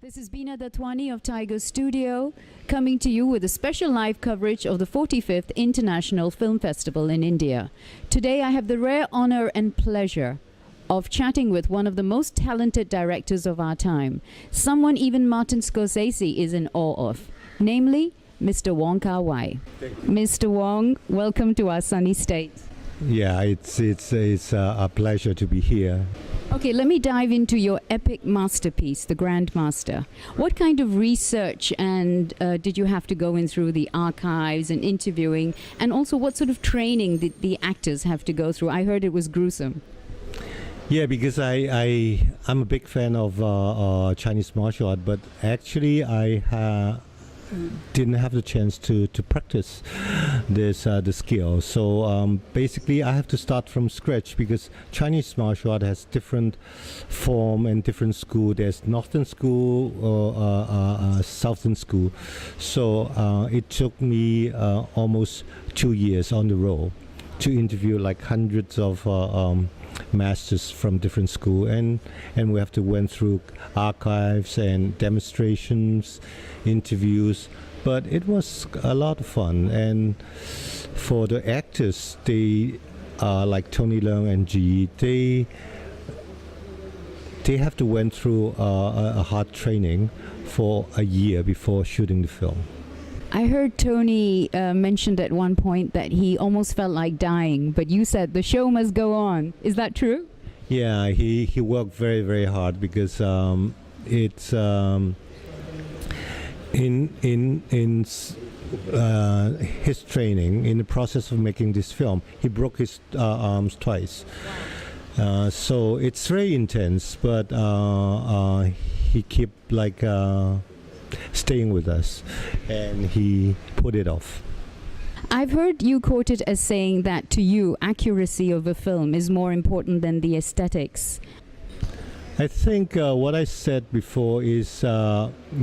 This is Bina Datwani of Tiger Studio, coming to you with a special live coverage of the 45th International Film Festival in India. Today I have the rare honor and pleasure of chatting with one of the most talented directors of our time, someone even Martin Scorsese is in awe of, namely Mr. Wong Kar Wai. Mr. Wong, welcome to our sunny state. Yeah, it's a pleasure to be here. Okay, let me dive into your epic masterpiece, The Grandmaster. What kind of research and did you have to go in through the archives and interviewing, and also what sort of training did the actors have to go through? I heard it was gruesome. Yeah, because I'm a big fan of Chinese martial art, but actually I didn't have the chance to practice the skill. So basically I have to start from scratch, because Chinese martial art has different form and different school. There's northern school or southern school. So it took me almost 2 years on the road to interview like hundreds of masters from different school, and we have to went through archives and demonstrations, interviews, but it was a lot of fun. And for the actors, they like Tony Leung and Ji, they have to went through a hard training for a year before shooting the film. I heard Tony mentioned at one point that he almost felt like dying, but you said the show must go on. Is that true? Yeah, he worked very, very hard, because it's in his training, in the process of making this film, he broke his arms twice. So it's very intense, but he kept like staying with us, and he put it off. I've heard you quoted as saying that to you, accuracy of a film is more important than the aesthetics. I think what I said before is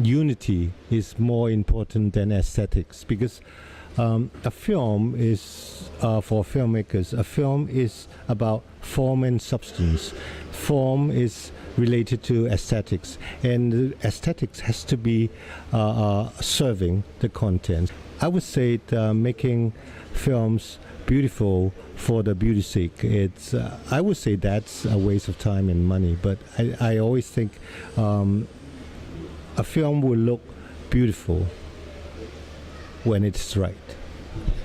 unity is more important than aesthetics, because a film is, for filmmakers, a film is about form and substance. Form is related to aesthetics, and the aesthetics has to be serving the content. I would say that making films beautiful for the beauty's sake, it's I would say that's a waste of time and money, but I always think a film will look beautiful when it's right.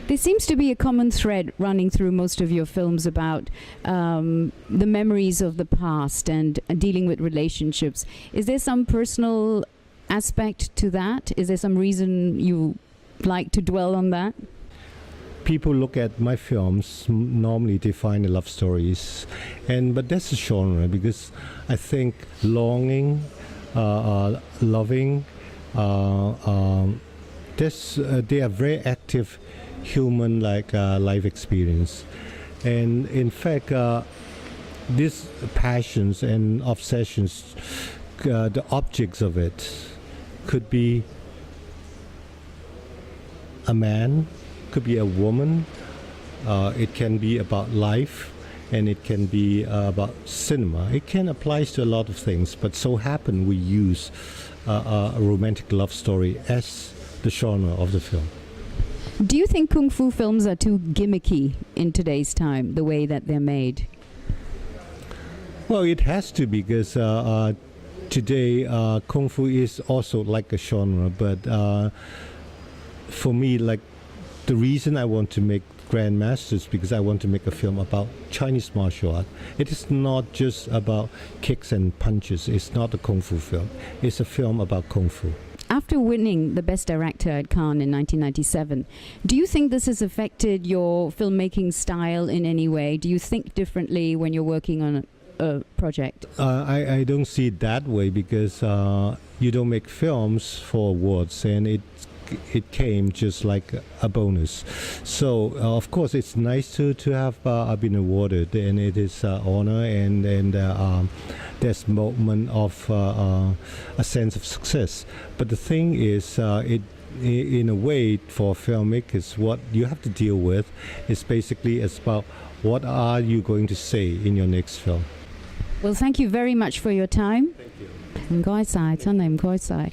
There seems to be a common thread running through most of your films about the memories of the past and dealing with relationships. Is there some personal aspect to that? Is there some reason you like to dwell on that? People look at my films, normally they find the love stories, but that's a genre, because I think longing, loving, they are very active human life experience. And in fact these passions and obsessions, the objects of it could be a man, could be a woman, it can be about life, and it can be about cinema. It can apply to a lot of things, but so happen we use a romantic love story as the genre of the film. Do you think kung fu films are too gimmicky in today's time, the way that they're made? Well, it has to, because today kung fu is also like a genre, but for me, like, the reason I want to make Grandmasters, because I want to make a film about Chinese martial art. It is not just about kicks and punches. It's not a kung fu film. It's a film about kung fu. After winning the Best Director at Cannes in 1997, do you think this has affected your filmmaking style in any way? Do you think differently when you're working on a project? I don't see it that way, because you don't make films for awards, and it came just like a bonus. So of course it's nice to have been awarded, and it is an honor, and there's moment of a sense of success. But the thing is, in a way, for filmmakers, what you have to deal with is basically it's about what are you going to say in your next film. Well, thank you very much for your time. Thank you. 唔該晒，真係唔該晒。